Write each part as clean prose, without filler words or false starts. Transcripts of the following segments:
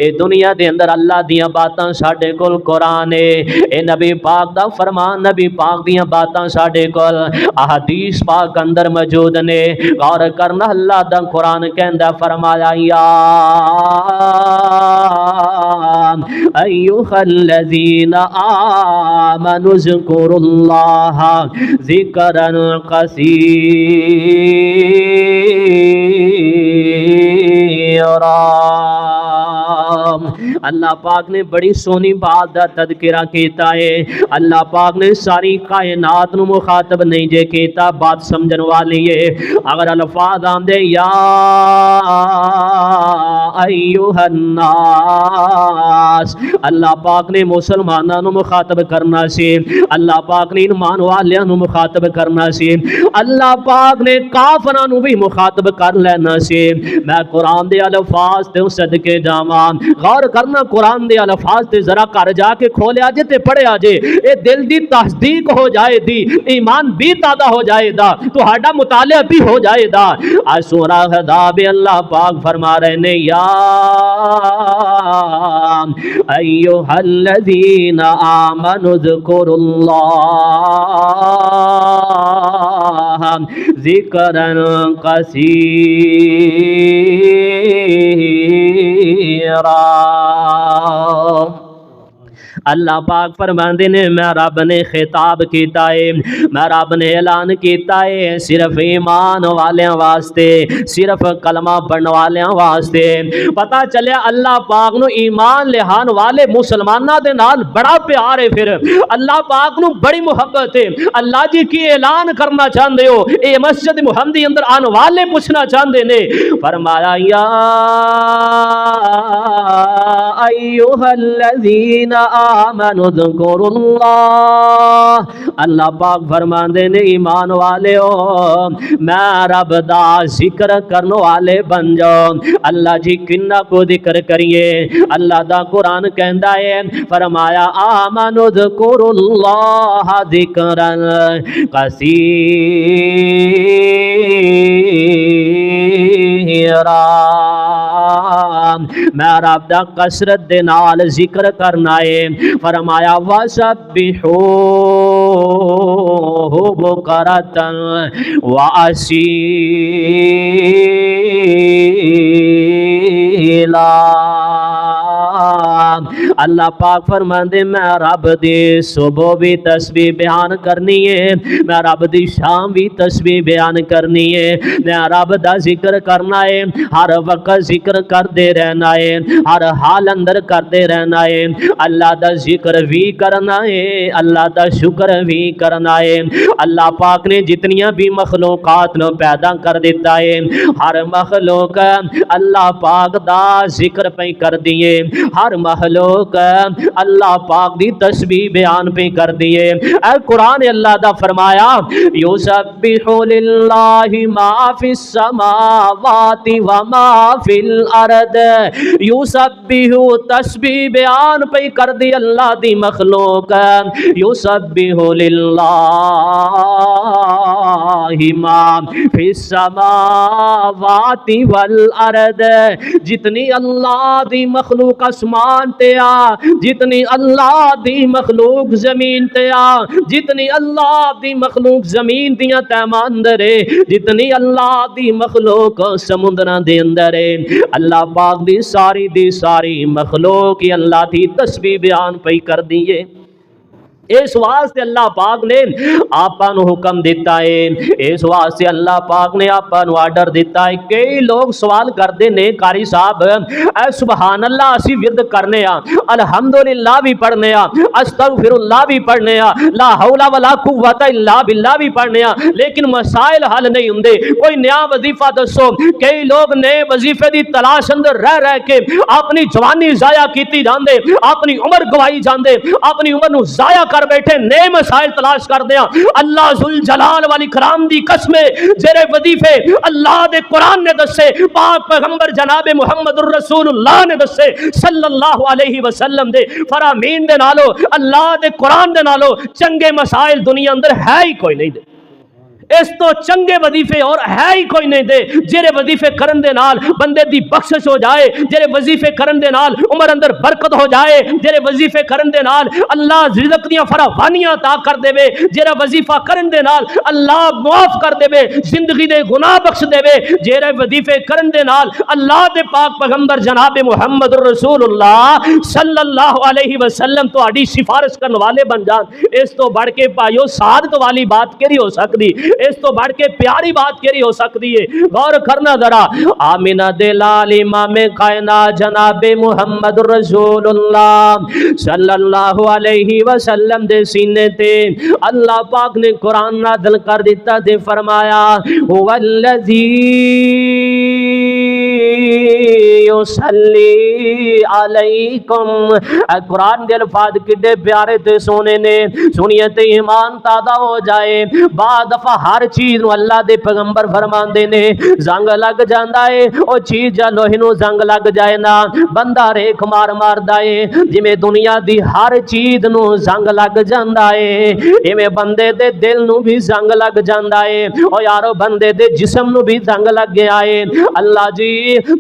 اے دنیا دے اندر اللہ دیاں باتاں ساڈے کول قرآن ہے، اے نبی پاک دا فرمان نبی پاک دیاں باتاں ساڈے کول احادیث پاک اندر موجود نے۔ غور کرنا اللہ دا قرآن کہندا فرمایا یا ایھا الذین آمنوا اذکروا اللہ ذکرا کثیرا۔ اللہ پاک نے بڑی سونی بات دا تذکرہ کیتا ہے۔ اللہ پاک نے ساری کائنات نو مخاطب نہیں جے کیتا، بات سمجھن والی ہے۔ اگر الفاظ آندے یا ایھا الناس، اللہ پاک نے مسلماناں نو مخاطب کرنا سی، اللہ پاک نے ایمان والیاں نو مخاطب کرنا سی، اللہ پاک نے کافراں نو بھی مخاطب کر لینا سی۔ میں قرآن دے الفاظ تے صدقے جاواں، غور کرنا قرآن دے الفاظ تے ذرا گھر جا کے کھولیا جے تے پڑھیا جے، اے دل دی تصدیق ہو جائے دی، ایمان بھی تازہ ہو جائے دا، تہاڈا مطالعہ بھی ہو جائے دا۔ آج سورہ حداب اللہ پاک فرما رہے نے یا ایھا الذین آمنوا اذکروا اللہ ذکرا کثیرا۔ اللہ پاک فرماندے نے میں رب نے خطاب کیتا ہے، میں رب نے اعلان کیتا ہے صرف ایمان والیاں واسطے، صرف کلمہ پڑھن والیاں واسطے۔ پتہ چلیا اللہ پاک نو ایمان لہان والے مسلماناں دے نال بڑا پیار ہے، پھر اللہ پاک نو بڑی محبت ہے۔ اللہ جی کی اعلان کرنا چاہندے ہو، اے مسجد محمدی اندر آن والے پوچھنا چاہندے نے، فرمایا یا ایھا الذین آمنوا اذکروا اللہ۔ اللہ پاک فرماندے نے ایمان والے ہو میں رب دا ذکر کرن والے بن جاؤ۔ اللہ جی کنہ کو ذکر کریے، اللہ دا قرآن کہندا ہے، فرمایا آمنوا اذکروا اللہ ذکرا کثیرا۔ میں رب دا کثرت دے نال ذکر کرنا ہے، فرمایا وَسَبِّحُوهُ بُكْرَةً وَأَصِيلًا۔ اللہ پاک فرماندے میں رب دی صبح بھی تسبیح بیان کرنی ہے، میں رب دی شام بھی تسبیح بیان کرنی ہے، میں رب دا ذکر کرنا ہے، ہر وقت ذکر کردے رہنا ہے، ہر حال اندر کردے رہنا ہے۔ اللہ دا ذکر بھی کرنا ہے، اللہ دا شکر بھی کرنا ہے۔ اللہ پاک نے جتنیاں بھی مخلوقات نو پیدا کر دیتا ہے، ہر مخلوق اللہ پاک دا ذکر پہ کر دیے، ہر مخلوق اللہ پاک دی تسبیح بیان پہ کر دیے۔ اے قرآن اللہ دا فرمایا یسبح للہ ما فی السماوات وما فی الارض، یسبح تسبیح بیان پہ کر دی اللہ دی مخلوق، یسبح للہ ما فی السماوات والارض، جتنی اللہ دی مخلوق اسمان تے آ، جتنی اللہ دی مخلوق زمین تے آ، جتنی اللہ دی مخلوق زمین دیاں تہماں اندر ہے، جتنی اللہ دی مخلوق سمندراں دے اندر ہے، اللہ پاک دی ساری مخلوق ہی اللہ دی تسبیح بیان پہ کر دیئے۔ اس واسطے اللہ پاک نے آپاں نو حکم دیتا ہے، اس واسطے اللہ پاک نے آپاں نو آرڈر دیتا ہے۔ کئی لوگ سوال کردے نے قاری صاحب اے سبحان اللہ اسی ورد کرنے ہاں، الحمدللہ بھی پڑھنے ہاں، استغفر اللہ بھی پڑھنے ہاں، لا حول ولا قوت الا باللہ بھی پڑھنے ہاں، لیکن مسائل حل نہیں ہوندے، کوئی نیا وظیفہ دسو۔ کئی لوگ نئے وظیفے دی تلاش اندر رہ کے اپنی جوانی ضائع کیتی جاندے، اپنی عمر گوائی جاندے، اپنی عمر نو ضائع کر بیٹھے، نئے مسائل تلاش کر دیا۔ اللہ ذوالجلال والاکرام دی قسم جڑے وظیفے اللہ دے قرآن نے دسے، پاک پیغمبر جناب محمد الرسول اللہ نے دسے صلی اللہ علیہ وسلم دے فرامین دے نالو، اللہ دے قرآن دے نالو چنگے مسائل دنیا اندر ہے ہی کوئی نہیں دے۔ اس تو چنگے وظیفے اور ہے ہی کوئی نہیں دے جڑے وظیفے کرن دے نال بندے دی بخشش ہو جائے، جڑے وظیفے کرن دے نال عمر اندر برکت ہو جائے، جڑے وظیفے کرن دے نال اللہ رزق دیاں فراوانیاں عطا کر دے، جڑا وظیفہ کرن دے نال اللہ معاف کر دے، زندگی دے گناہ بخش دے، جڑے وظیفے کرن دے نال اللہ دے پاک پیغمبر جناب محمد رسول اللہ صلی اللہ علیہ وسلم تہاڈی سفارش کرنے والے بن جان، اس تو بڑھ کے پائیو سعادت والی بات کیڑی ہو سکتی، اس تو بڑھ کے پیاری بات کیڑی ہو سکتی ہے؟ غور کرنا ذرا، آمینہ دے لال امام کائنات جناب محمد رسول اللہ صلی اللہ علیہ وسلم دے سینے تے اللہ پاک نے قرآن نازل کر دیتا تے فرمایا والذی یصلی علیکم، قرآن دے الفاظ کڈے پیارے تے سونے نے، سنیے تے ایمان تازہ ہو جائے۔ بعد دفعہ ہر چیز نو اللہ دے پیغمبر فرماندے نے زنگ لگ جاندا ہے، او چیز جا لوہے نو زنگ لگ جائے نا بندہ ریکھ مار ماردا ہے، جویں دنیا دی ہر چیز نو زنگ لگ جاندا ہے ایویں بندے دے دل نو بھی زنگ لگ جاندا ہے۔ او یارو بندے دے جسم نو بھی زنگ لگ گیا ہے۔ اللہ جی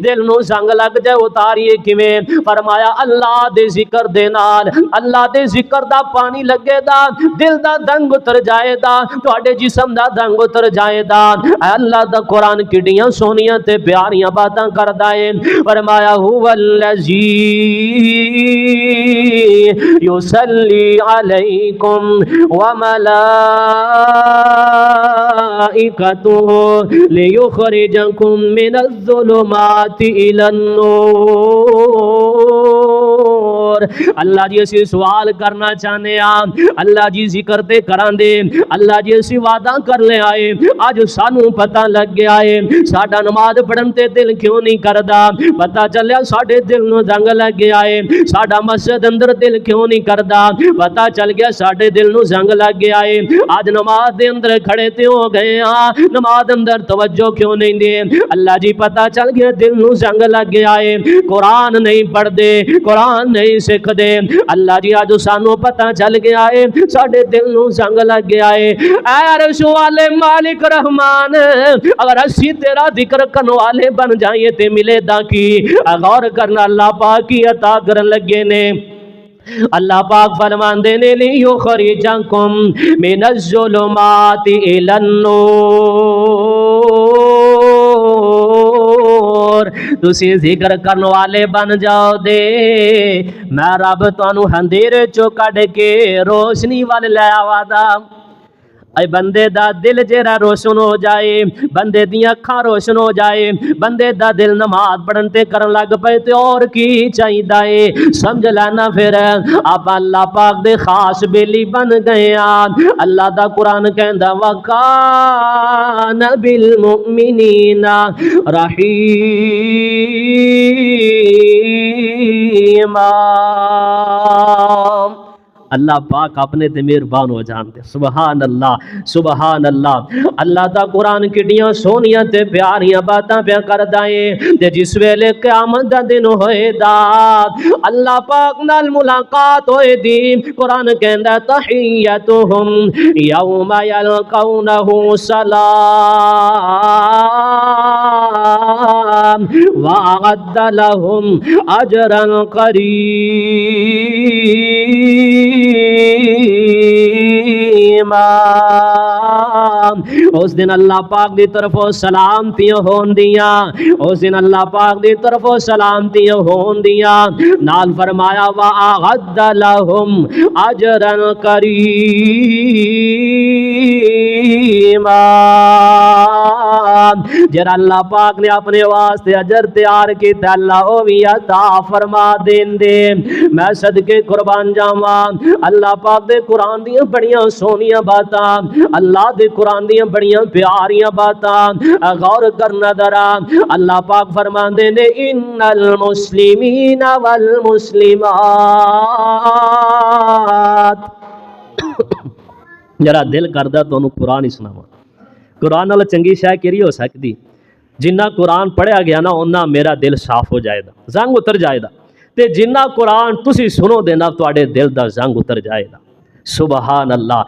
دل نو زنگ لگ جائے اتاریے کیویں؟ فرمایا اللہ دے ذکر دے نال، اللہ دے ذکر دا پانی لگے دا دل دا زنگ اتر جائے دا، تواڈے جسم دا زنگ اتر جائے دا۔ اللہ دا قرآن کڈیاں سونیاں تے پیاریاں باتاں کردا ہے۔ فرمایا هو الذی یصلی علیکم وملائکتہ لیخرجکم من الظلمات الی النور۔ اللہ جی اسی سوال کرنا چاہنے ہیں، اللہ جی ذکر تے کران دے، اللہ جی اسی وعدہ کر لے آئے، آج سانو پتہ لگ گیا ہے ساڈا نماز پڑھن تے دل کیوں نہیں کردا، پتہ چلیا ساڈے دل نو زنگ لگ گیا ہے، ساڈا مسجد اندر دل کیوں نہیں کردا، پتہ چل گیا ساڈے دل نو زنگ لگ گیا ہے، آج نماز دے اندر کھڑے تے ہو گئے ہاں، نماز اندر توجہ کیوں نہیں دے، اللہ جی پتہ چل گیا دل نو زنگ لگ گیا ہے، قرآن نہیں پڑھ دے، قرآن نہیں سکھ دے، اللہ جی آج سانو پتہ چل گیا ہے ساڈے دل نو زنگ لگ گیا ہے۔ اے عرش والے مالک رحمان، اگر اسی تیرا ذکر کرنے والے بن جائیں تے ملے دا کی؟ غور کرنا اللہ پاک کی عطا کرن لگے نے، اللہ پاک فرماندے نے لیخرجکم من الظلمات الی النور، تسی ذکر کرنے والے بن جاؤ دے میں رب تانوں اندھیرے چوں کڈ کے روشنی وال لے آوا دا۔ اے بندے دا دل جیرا روشن ہو جائے، بندے دیاں اکھاں روشن ہو جائے، بندے دا دل نماز پڑھن تے کرن لگ پئے تے اور کی چاہیدا ہے؟ سمجھ لینا پھر آپ اللہ پاک دے خاص بیلی بن گئے ہیں۔ اللہ دا قرآن کہندا وَكَانَ بِالْمُؤْمِنِينَ رَحِيمًا۔ اللہ پاک اپنے تے مہربان ہو جانتے، سبحان اللہ سبحان اللہ۔ اللہ دا قرآن کڈیاں سونیاں تے پیاریاں باتاں پیا کردا ہے تے جس ویلے قیامت دا دن ہوئے دا اللہ پاک نال ملاقات ہوئے دی، قرآن کہندا تحیتہم یوم یلقونہ سلام وأعد لهم أجرا قریبا۔ اس دن اللہ پاک دی طرفوں سلامتیاں ہون دیاں، اس دن اللہ پاک دی طرفوں سلامتیاں ہون دیاں، نال فرمایا وأعد لهم أجرا قریبا۔ جرا اللہ پاک نے اپنے واسطے اجر تیار کیتا اللہ او بھی عطا فرما دین دے۔ میں صدقے قربان جاواں اللہ پاک دے قرآن دیاں بڑیاں سونیاں باتاں، اللہ دے قرآن دیاں بڑیاں پیاریاں باتاں غور کرنا ذرا۔ اللہ پاک فرماندے نے ان المسلمین والمسلمات، جرا دل کردا تو قرآن ہی سناواں، قرآن نال چنگی شے کیڑی ہو سکتی؟ جنہ قرآن پڑھیا گیا نا اُنہ میرا دل صاف ہو جائے گا، زنگ اتر جائے گا، تے جنہ قرآن تسی سنو دینا تواڈے دل دا زنگ اتر جائے گا۔ سبحان اللہ۔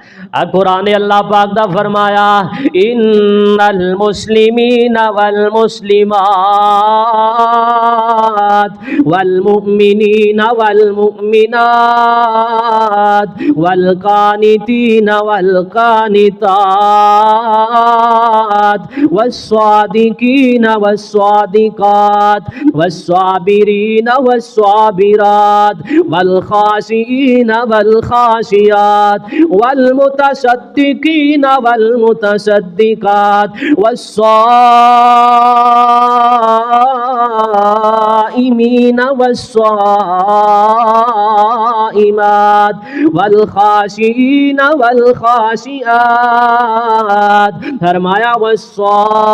قرآن اللہ پاک دا فرمایا ان المسلمین والمسلمات والمؤمنین والمؤمنات والقانتین والقانتات والصادقین والصادقات والصابرین والصابرات والخاشعین والخاشعات والمتصدقین والمتصدقات والصائمین والصائمات والخاشعین والخاشعات، فرمایا والصائمین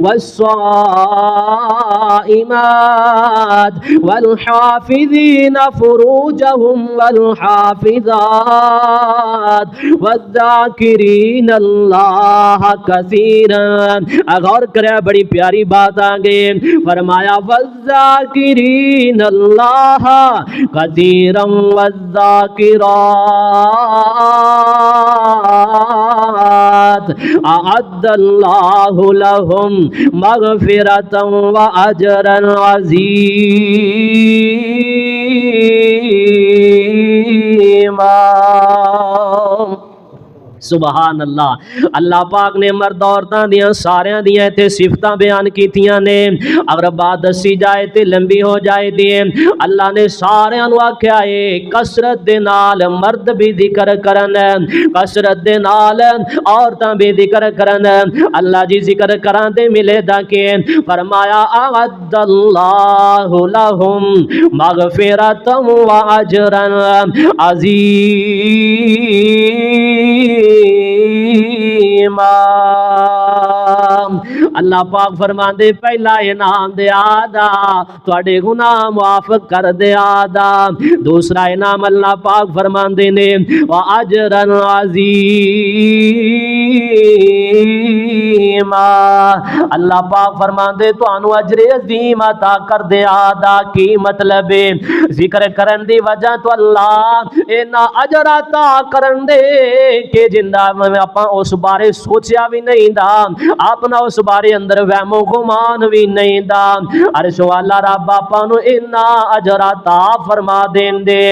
والصائمات والحافظین فروجهم والحافظات والذاکرین اللہ کثیرا۔ غور کرے بڑی پیاری بات آگے، فرمایا والذاکرین اللہ کثیرا والذاکرات اعد اللہ لهم مغفرتا واجرا عظیما۔ سبحان اللہ۔ اللہ پاک نے مرد عورتاں دیاں ساریاں دیاں تے صفتاں بیان کیتیاں نے، اگر بات دسی جائے تے لمبی ہو جائے دی۔ اللہ نے ساریاں نو آکھیا اے کثرت دے نال مرد بھی ذکر کرن، کثرت دے نال عورتاں بھی ذکر کرن۔ اللہ جی ذکر کراں دے ملے دا کہ فرمایا اعد اللہ لہم مغفرتا واجرا عظیما۔ اللہ پاک فرماندے پہلا انعام دے آدھا تواڈے گناہ معاف کر دے آدھا، دوسرا انعام اللہ پاک فرماندے نے واجرا عظیما، اللہ پاک فرماندے تانوں اجر عظیم عطا کر دے آدھا۔ کی مطلب ہے؟ ذکر کرن دی وجہ تو اللہ اینا اجر عطا کرن دے کہ جندہ میں اپنا اس بارے سوچیا بھی نہیں دا، اپنا اس بارے اندر وہم و گمان بھی نہیں دا، عرش والا رب اپنو اینا اجر عطا فرما دین دے۔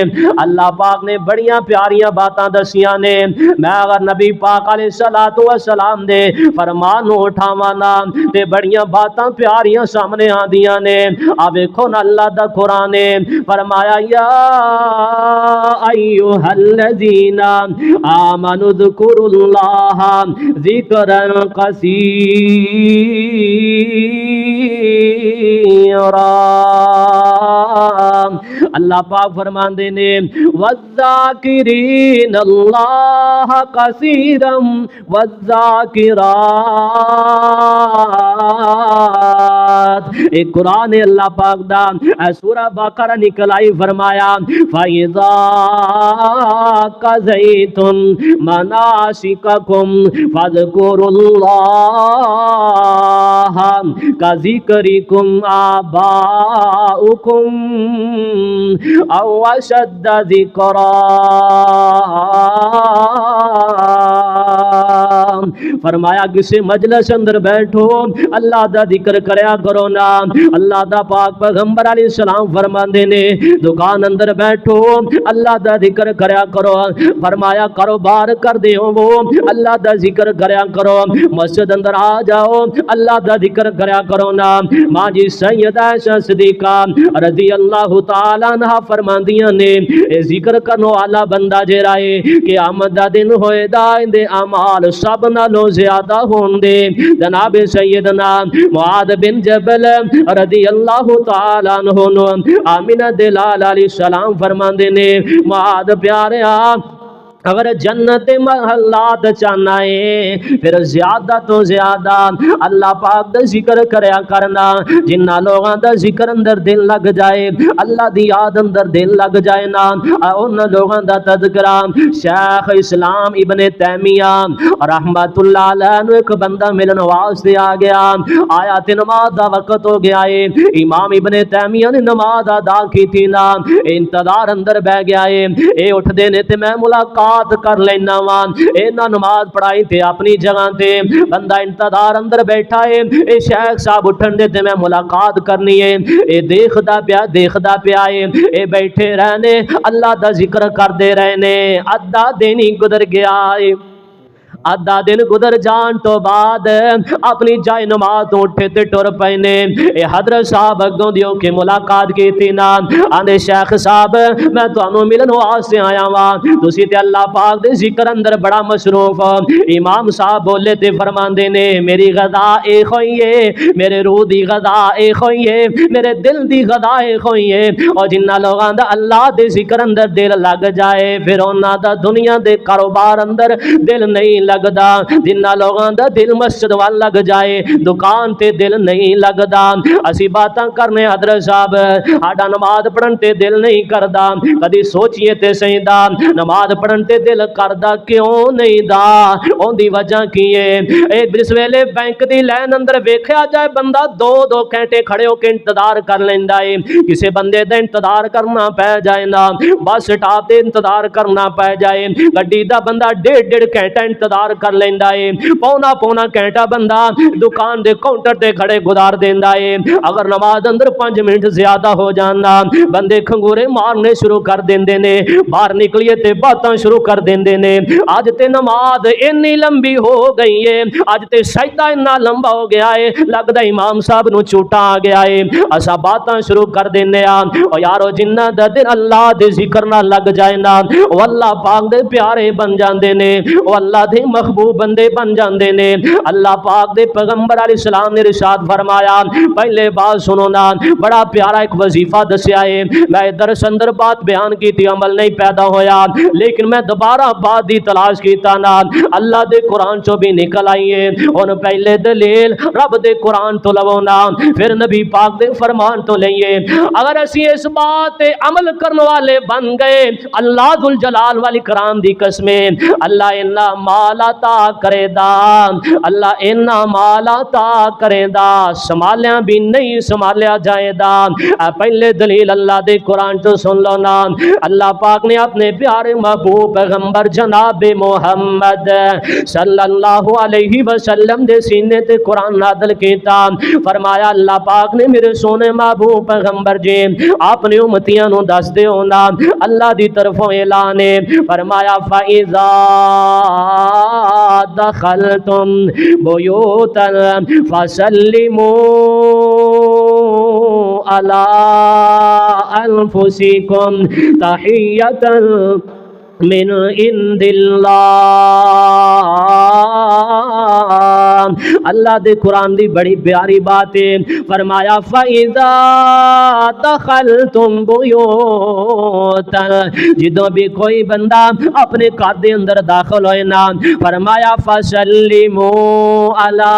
اللہ پاک نے بڑیاں پیاریاں باتاں دسیاں نے، میں اگر نبی پاک علیہ السلام دے فرمانو اٹھاوانا تے بڑیاں باتاں پیاریاں سامنے آدیاں نے۔ اب دیکھو نا اللہ دا قرآن نے فرمایا یا ایوہ الذین آمنوا اذکروا اللہ ذکرا کثیرا۔ اللہ پاک فرماندے نے والذاکرین اللہ کثیرا والذاکرات۔ ایک قرآن اللہ پاک دا سورہ بقرہ نکل آئی، فرمایا فَإِذَا قَضَيْتُم مَنَاسِكَكُمْ فَاذْكُرُوا اللَّهَ كَذِكْرِكُمْ آبَاءَكُمْ أَوْ أَشَدَّ ذِكْرًا۔ فرمایا کسی مجلس اندر بیٹھو اللہ دا ذکر کریا کرو نا۔ اللہ دا پاک پیغمبر علیہ السلام فرماندے نے دکان اندر بیٹھو اللہ دا ذکر کریا کرو، فرمایا کاروبار کر دے وہ اللہ دا ذکر کریا کرو، مسجد اندر آ جاؤ اللہ دا ذکر کریا کرو نا۔ ماں جی سیدہ عائشہ صدیقہ رضی اللہ تعالیٰ عنہ فرماندیاں نے اے ذکر کرنو والا بندہ جیڑا ہے کہ آمد دا دن ہوئے دا اندے اعمال سب نالوں زیادہ ہون دے۔ جناب سیدنا معاذ بن جبل رضی اللہ تعالیٰ عنہ آمینہ دلال علیہ السلام فرماندے نے معاذ پیارے اگر جنت محلات چاہنا ہے پھر زیادہ تو زیادہ اللہ پاک دا ذکر کریا کرنا. جنہ لوگاں دا ذکر اندر دل لگ جائے, اللہ دی یاد اندر دل لگ جائے نا, ان لوگاں دا تذکرہ. شیخ اسلام ابن تیمیہ رحمت اللہ علیہ نو ایک بندہ ملن واسطے آ گیا. آیا تے نماز دا وقت ہو گیا ہے. امام ابن تیمیہ نے نماز ادا کی تھی نا, انتظار اندر بہ گیا ہے. اے اٹھ دے نے تے میں ملاقات کر لینا وان. اینا نماز پڑھائی تے اپنی جگہ تے, بندہ انتظار اندر بیٹھا ہے. اے شیخ صاحب اٹھن دے تے میں ملاقات کرنی ہے. اے دیکھدا پیا ہے. اے بیٹھے رہنے اللہ دا ذکر کر دے رہنے. ادھا دن ہی گزر گیا ہے. آدھا دن گزر جان تو بعد اپنی جائے نماز تو اٹھے تے ٹر پینے. اے حضرت صاحب اگوں دیو کے ملاقات کی تھی نا, آندے شیخ صاحب میں تانوں ملن واسطے آیا وا, تسی تے اللہ پاک دے ذکر اندر بڑا مصروف. امام صاحب بولے تے فرماندے نے میری غذا اے ہوئی ہے, میرے روح دی غذا اے ہوئی ہے, میرے دل دی غذا اے ہوئی ہے. اور جنہ لوگاں دا اللہ دے ذکر اندر دل لگ جائے پھر انہاں دا دنیا دے کاروبار اندر دل نہیں لگدا. جنہ لوگاں دا دل مسجد وال لگ جائے دکان تے دل نہیں لگدا. اسی باتاں کرنے حضرت صاحب آڈا نماز پڑھن تے دل نہیں کردا. کدی سوچئے تے صحیح دا نماز پڑھن تے دل کردا کیوں نہیں دا, اون دی وجہ کی ہے. اے جس ویلے بینک دی لائن اندر ویکھیا جائے بندہ دو گھنٹے کھڑے ہو کے انتظار کر لیندا ہے. کسے بندے دا انتظار کرنا پے جائے نا, بس سٹاپ تے انتظار کرنا پے جائے, گڈی دا بندہ ڈیڑھ گھنٹہ انتظار کر لیندا ہے. پونا گھنٹہ بندہ دکان دے کاؤنٹر تے کھڑے گزار دیندا ہے. اگر نماز اندر 5 منٹ زیادہ ہو جانا بندے کھنگورے مارنے شروع کر دیندے نے, باہر نکلیے تے باتاں شروع کر دیندے نے. اج تے نماز اتنی لمبی ہو گئی ہے, اج تے سجدہ اتنا لمبا ہو گیا ہے لگدا امام صاحب نو چوٹا آ گیا ہے. اسا باتاں شروع کر دیندے آ. او یارو جنہ دا دل اللہ دے ذکر نہ لگ جائے نا او اللہ پاک دے پیارے بن جاندے نے, او اللہ دے محبوب بندے بن جاندے نے. اللہ پاک دے پیغمبر علیہ السلام نے ارشاد فرمایا, پہلے بات سنو نا, بڑا پیارا ایک وظیفہ دسیا ہے. میں درس اندر بات بیان کی تھی, عمل نہیں پیدا ہویا, لیکن میں دوبارہ بات دی تلاش کیتا نا, اللہ دے قرآن چو بھی نکل آئی ہے. ان پہلے دلیل رب دے قرآن تو لونا, پھر نبی پاک دے فرمان تو لئیے. اگر اسی اس بات عمل کرنے والے بن گئے اللہ ذل جلال والی کرام دی قسمیں, اللہ انہا مال عطا کرے دا, اللہ انہا مال عطا کرے دا, سنبھالیاں بھی نہیں سنبھالیا جائے دا. پہلے دلیل اللہ دے قرآن تو سن لو نا. اللہ پاک نے اپنے پیارے محبوب پیغمبر جناب محمد صلی اللہ علیہ وسلم دے سینے تے قرآن نازل کیتا. فرمایا اللہ پاک نے میرے سونے محبوب پیغمبر جی اپنے امتیاں نو دس دے ہونا, اللہ دی طرفوں اعلان ہے. فرمایا فَإِذَا دَخَلْتُمْ بُيُوتًا فَسَلِّمُوا عَلَىٰ أَنفُسِكُمْ تَحِيَّةً من عند اللہ. اللہ دے قرآن دی بڑی پیاری بات ہے. فرمایا فَإِذَا دَخَلْتُمْ بُيُوتًا, جدوں بھی کوئی بندہ اپنے گھر دے اندر داخل ہوئے نا, فرمایا فَسَلِّمُوا عَلَىٰ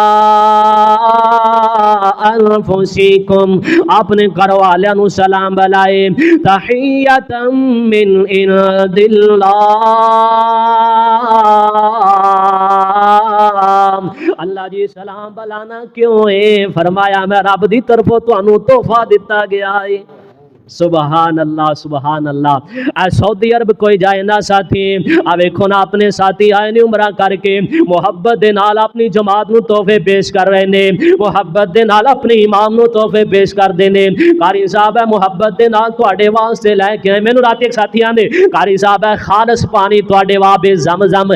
أَنفُسِكُمْ, اپنے گھر والوں نو سلام بلائے. تَحِيَّةً مِّنْ عِندِ اللَّهِ, اللہ جی سلام بلانا کیوں ہے؟ فرمایا میں رب دی طرفوں تانوں تحفہ دتا گیا ہے. سبحان اللہ سبحان اللہ. اے سعودی عرب کوئی جائے نہ ساتھی, ویکھو نا اپنے ساتھی آئے نے عمرہ کر کے محبت دے نال اپنی جماعت نو تحفے پیش کر رہے نے, محبت دے نال اپنے امام نو تحفے پیش کر دے نے. قاری صاحب ہے محبت دے نال تواڈے واسطے لے کے آئے. مینوں رات ایک ساتھی آندے قاری صاحب ہے خالص پانی تواڈے واسطے زمزم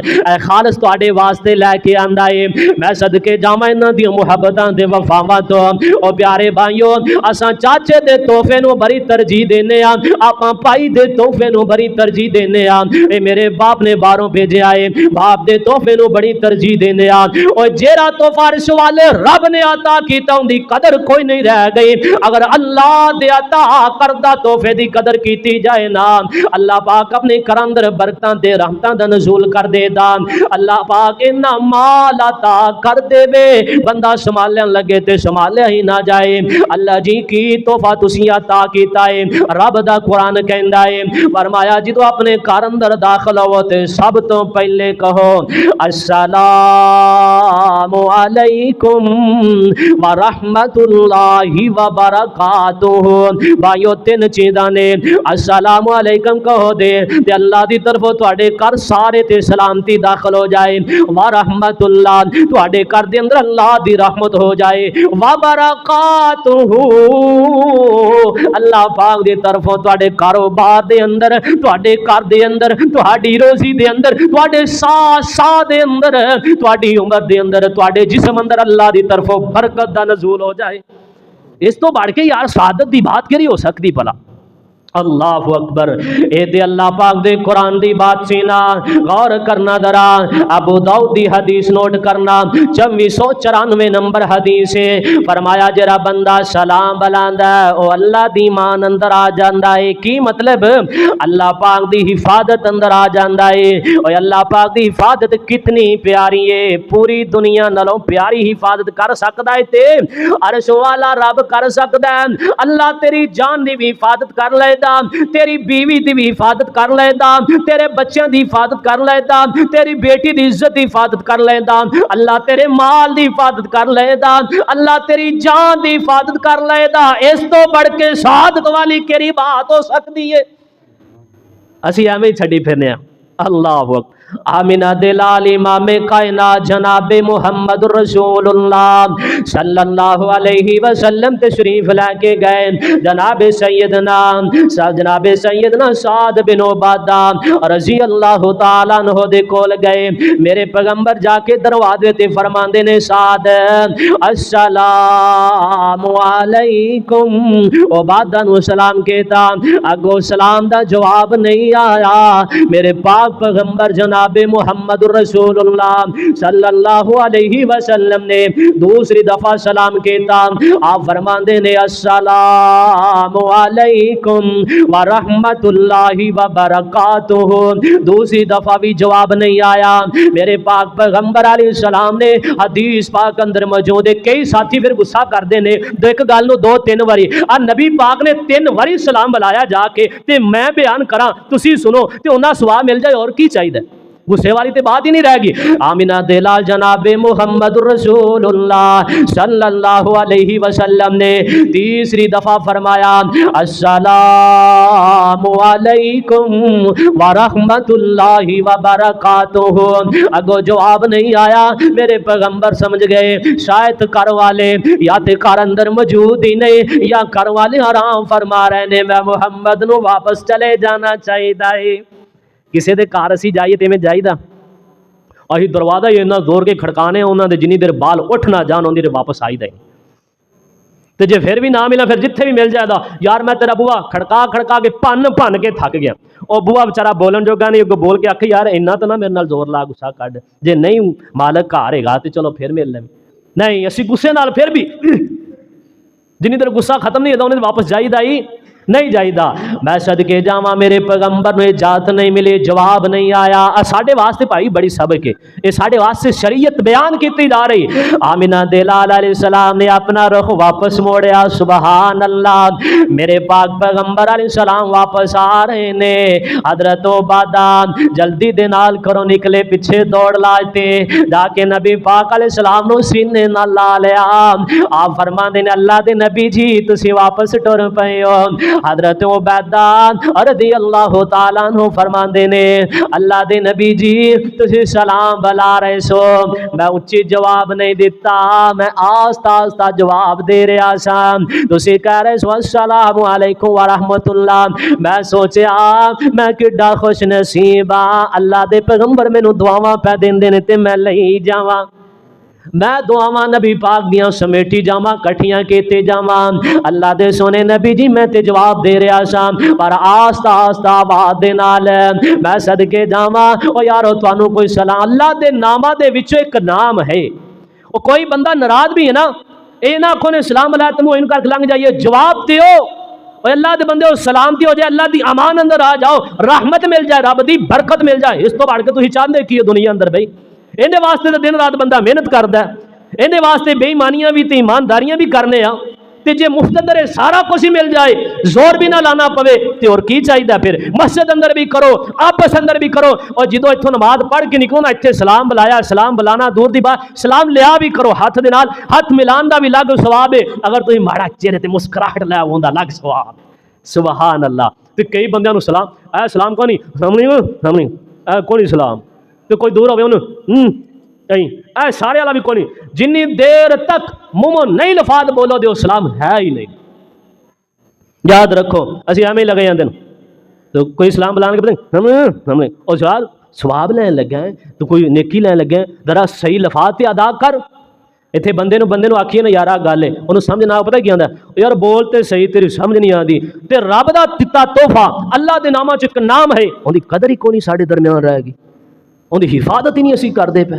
خالص تواڈے واسطے لے کے آندا ہے. میں صدقے جاواں انہاں دی محبتاں تے وفاواں تو. او پیارے بھائیو اساں چاچے دے تحفے نو بڑی ترجیح دینے آ آپاں پائی دے تحفے نو بڑی ترجیح دینے آ اے میرے باپ نے باہروں بھیجے آئے باپ دے تحفے نو بڑی ترجیح دینے آ او جیڑا تحفہ عرش والے رب نے عطا کیتا ان دی قدر کوئی نہیں رہ گئی اگر اللہ دے عطا کردہ تحفے دی قدر کیتی جائے نا اللہ پاک اپنے کرندر برکتاں دے رحمتاں دا نزول کر دے دا اللہ پاک انہاں مال عطا کر دے وے بندہ سنبھالن لگے تے سنبھالیا ہی نہ جائے اللہ جی کی تحفہ تسی عطا کیتا ہے رب دا قرآن کہندا ہے فرمایا جدو اپنے گھر اندر داخل ہو تے سب تو پہلے کہو السلام علیکم ورحمت اللہ وبرکاتہ بھائیو تین چیزاں نے السلام علیکم کہو دے تے اللہ دی طرفوں تواڈے گھر سارے تے سلامتی داخل ہو جائے ورحمت اللہ تواڈے گھر دے اندر اللہ دی رحمت ہو جائے وبرکاتہ اللہ پاک دی طرفوں تواڈے کاروبار دے اندر تواڈے گھر دے اندر تواڈی روزی دے اندر تواڈے سا دے اندر تواڈی عمر دے اندر تواڈے جسم اندر اللہ دی طرفوں برکت دا نزول ہو جائے اس تو بڑھ کے یار سعادت دی بات کری ہو سکتی بھلا اللہ اکبر اے دے اللہ پاک دے قرآن دی بات سینا غور کرنا درا ابو داؤد دی حدیث نوٹ کرنا 2494 نمبر حدیث ہے فرمایا جرا بندہ سلام بلاندا او اللہ دی مان اندر آ جاندا ہے کی مطلب اللہ پاک دی حفاظت اندر آ جاندا ہے او اللہ پاک دی حفاظت کتنی پیاری ہے پوری دنیا نالوں پیاری حفاظت کر سکدا ہے تے عرش والا رب کر سکدا ہے اللہ تیری جان دی بھی حفاظت کر لے تیری بیوی دی بھی حفاظت کر لے دا تیرے بچوں دی حفاظت کر لے دا تیری بیٹی دی عزت دی حفاظت کر لے دا اللہ تیرے مال دی حفاظت کر لے دا اللہ تیری جان دی حفاظت کر لے دا اس تو بڑھ کے سعادت والی کیڑی بات ہو سکتی ہے اسی ایویں ہی چھڈی پھرنے ہیں اللہ اکبر آمینہ دلال امام کائنات جناب محمد رسول اللہ صلی اللہ علیہ وسلم تشریف لے کے گئے جناب سیدنا سعد بن عبادہ رضی اللہ تعالیٰ عنہ دے کول گئے میرے پیغمبر جا کے دروازے تے فرماندے نے سعد السلام علیکم عبادہ نو سلام کہتا اگو سلام دا جواب نہیں آیا میرے پاک پیغمبر جناب محمد رسول اللہ صلی اللہ علیہ وسلم نے دوسری دفعہ سلام کہتا آپ فرماندے نے السلام علیکم ورحمت اللہ وبرکاتہ دوسری دفعہ بھی جواب نہیں آیا میرے پاک پیغمبر علیہ السلام نے حدیث پاک اندر موجود ہے کئی ساتھی پھر غصہ کر دے نے ایک گل نو دو تین واری نبی پاک نے 3 واری سلام بلایا جا کے تے میں بیان کراں تسی سنو تے انہاں ثواب مل جائے اور کی چاہیے غصے والی تے بات ہی نہیں رہ گی آمینہ دلال جناب محمد رسول اللہ صلی اللہ علیہ وسلم نے تیسری دفعہ فرمایا السلام علیکم ورحمت اللہ وبرکاتہ اگو جواب نہیں آیا میرے پیغمبر سمجھ گئے شاید کر والے یا تے کار اندر موجود ہی نہیں یا کر والے حرام فرما رہے نے میں محمد نو واپس چلے جانا چاہیے کسی دے کار اسی جائیے تے میں جائیدہ اہی دروازہ یہ اتنا زور کے کھڑکانے انہوں نے جنی دیر بال اٹھ نہ جان انہوں نے واپس آئی دیں تو جے پھر بھی نہ ملا پھر جتھے بھی مل جائے دا یار میں تیرا بوا کھڑکا کے پن کے تھک گیا اور بوا بچارا بولن جو گا نہیں بول کے آکھے یار اینا تو نہ میرے نال زور لا گسا کڈ جے نہیں مالک گھر ہے گا تو چلو پھر مل لیں نہیں اسی غصے نال پھر بھی جنی دیر غصہ ختم نہیں ہوتا انہیں واپس جائیدہ ہی نہیں جائیدہ میں صدقے جاواں میرے پیغمبر نے اجازت نہیں ملی جواب نہیں آیا ساڈے واسطے بھائی بڑی سبق ہے یہ ساڈے واسطے شریعت بیان کیتی جا رہی آمینہ دلال علیہ السلام نے اپنا رخ واپس موڑیا سبحان اللہ میرے پاک پیغمبر علیہ السلام واپس آ رہے نے حضرت عبادہ جلدی دے نال کرو نکلے پیچھے دوڑ لاتے جا کے نبی پاک علیہ السلام نو سینے نال لا لیا آپ فرماندے نے اللہ دے نبی جی تسی واپس ٹر پئے ہو حضرت عبیدہ رضی اللہ تعالیٰ عنہ فرماندے نے اللہ دے نبی جی تسی سلام بلا رہے سو میں اچھی جواب نہیں دیتا میں آستہ آستہ جواب دے رہا سا تسی کہہ رہے سو السلام علیکم ورحمت اللہ میں سوچیا میں کڈا خوش نصیب اللہ دے پیغمبر مینوں دعاواں پہ دیندے نے تے میں لئی جاواں میں دعاواں نبی پاک دیاں سمیٹی جاواں کٹھیاں کیتے جاواں اللہ دے سونے نبی جی میں تے جواب دے رہا سا پر آستہ آستہ آواز دے نال میں صدقے جاواں او یارو تانوں کوئی سلام اللہ دے ناماں دے وچوں ایک نام ہے او کوئی بندہ ناراض بھی ہے نا اے نہ کھونے سلام علیکم ان کر لنگ جائیے جواب دیو اور اللہ دے بندے سلامتی ہو جائے اللہ دی امان اندر آ جاؤ رحمت مل جائے رب دی برکت مل جائے اس تو بڑھ کے تسی چاہندے کی دنیا اندر بھائی اندے واسطے تو دن رات بندہ محنت کردا ہے اندے واسطے بے ایمانیاں بھی تے ایمانداریاں بھی کرنے آ تے جے مفت اندر سارا کچھ ہی مل جائے زور بھی نہ لانا پوے تے اور کی چاہیے پھر مسجد اندر بھی کرو آپس اندر بھی کرو اور جدو اتھوں نماز پڑھ کے نکلو نا اتھے سلام بلایا سلام بلانا دور دی بات سلام لیا بھی کرو ہاتھ دے نال ہاتھ ملان دا بھی لگ ثواب ہے اگر تسی ماڑا چہرے تے مسکراہٹ لے ہوندا لگ ثواب سبحان اللہ تے کئی بندیاں نو سلام اے سلام کونی سامنے اے کونی سلام تے کوئی دور ہوے انہوں اے سارے والا بھی کونی جنی دیر تک منہ نہیں لفظ بولو دے سلام ہے ہی نہیں یاد رکھو اسی ایویں لگے جاندے تو کوئی سلام بلان کے پتہ ہم او ثواب لین لگا ہے تو کوئی نیکی لین لگا ہے ذرا صحیح لفظ تے ادا کر اتنے بندے نو آکھیے نا یارا گل ہے انہوں سمجھ نہ پتہ کی آندا یار بولتے صحیح تیری سمجھ نہیں آندی تے رب دا دتا تحفہ اللہ دے ناماں چ ایک نام ہے اون دی قدر ہی کوئی نہیں ساڈے درمیان رہے گی اون دی حفاظت ہی نہیں اسی کردے پے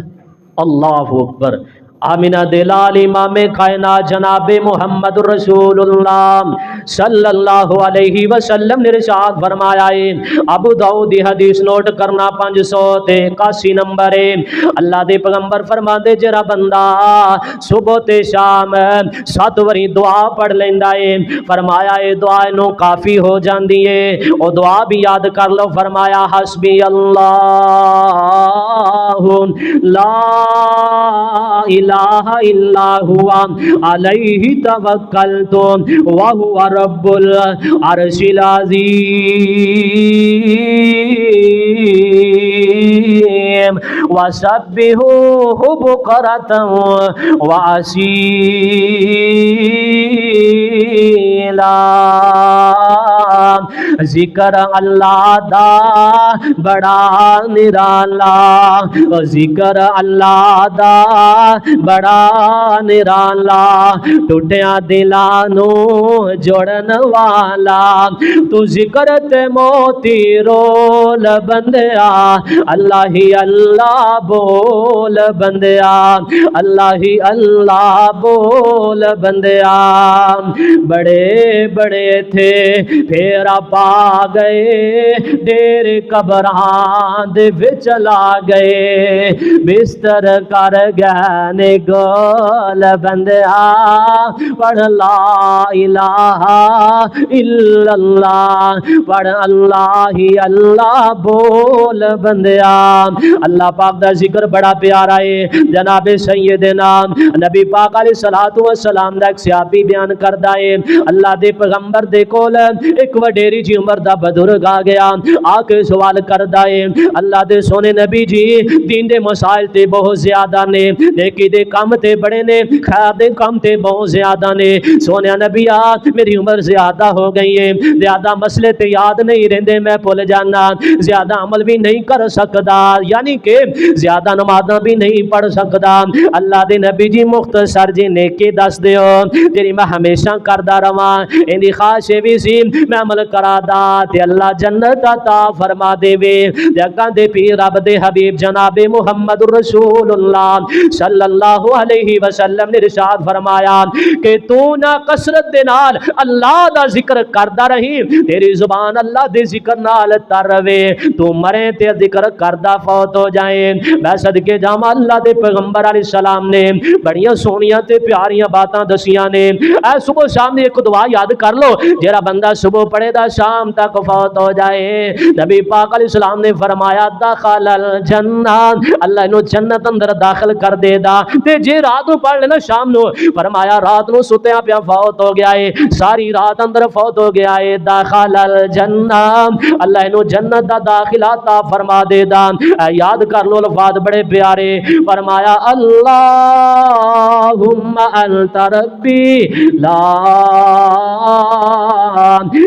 اللہ اکبر آمینہ دلال امام کائنات جناب محمد رسول اللہ صلی اللہ علیہ وسلم نے ارشاد فرمایا ہے ابو داؤد حدیث نوٹ کرنا 581 نمبر ہے اللہ دے پیغمبر فرماندے جڑا بندہ صبح تے شام 7 واری دعا پڑھ لیندا ہے فرمایا اے دعا نو کافی ہو جاندی ہے او دعا بھی یاد کر لو فرمایا حسبی اللہ لا الہ الا ہوا علیہ توکلت وہو رب العرش العظیم وسبحوہ بکرۃ واسیلا ذکر اللہ دا بڑا نرالا ذکر اللہ دا بڑا نرالا ٹوٹیاں دلانو جوڑن والا تو ذکر تے موتی رول بندیا اللہ ہی اللہ بول بندیا اللہ ہی اللہ بول بندیا بڑے بڑے تھے پھر پا گئے دیر قبران دے وچ لا گئے بستر کر گئے گول بندیا پڑھ لا الہ الا اللہ پڑھ اللہ ہی اللہ بول بندیا اللہ پاک دا ذکر بڑا پیارا ہے جناب سیدنا نبی پاک علیہ الصلوۃ والسلام دا ایک صحابی بیان کردا ہے اللہ دے پیغمبر دے کول ایک وڈیری جی عمر دا بزرگ آ گیا آ کے سوال کردا ہے اللہ دے سونے نبی جی دین دے مسائل تے بہت زیادہ نے نیکی دے کام تے بڑے نے خیر دے کام تے بہت زیادہ نے سونے نبی میری عمر زیادہ ہو گئی ہے زیادہ مسئلے تے یاد نہیں رہندے میں بھول جانا زیادہ عمل بھی نہیں کر سکدا یعنی کہ زیادہ نمازاں بھی نہیں پڑھ سکدا اللہ دے نبی جی مختصر جی نیکی دس دیو جڑی میں ہمیشہ کردا رواں ایندی خواہش بھی سی میں عمل کرا دا تے اللہ جنت عطا فرما دے وے جگہ دے پیر رب دے حبیب جناب محمد رسول اللہ صلی اللہ علیہ وسلم نے ارشاد فرمایا کہ تو نہ کثرت دے نال اللہ دا ذکر کردا رہی تیری زبان اللہ دے ذکر نال تر رہے تو مرے تے ذکر کردا فوت ہو جائے میں صدقے جاواں اللہ دے پیغمبر علیہ السلام نے بڑیاں سونیاں تے پیاریاں باتاں دسیاں نے اے صبح شام دی ایک دعا یاد کر لو جڑا بندہ صبح پڑھے دا شام تک فوت ہو جائے نبی پاک علیہ السلام نے فرمایا دخل الجنہ اللہ نو جنت اندر داخل کر دے دا تے جے رات نو پڑھ لینا شام نو فرمایا رات نو ستیاں پیا فوت ہو گیا ہے ساری رات اندر فوت ہو گیا ہے دخل الجنہ اللہ نو جنت دا داخلہ عطا فرما دے دا یاد کر لو الفاظ بڑے پیارے فرمایا اللہم انت ربی لا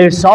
100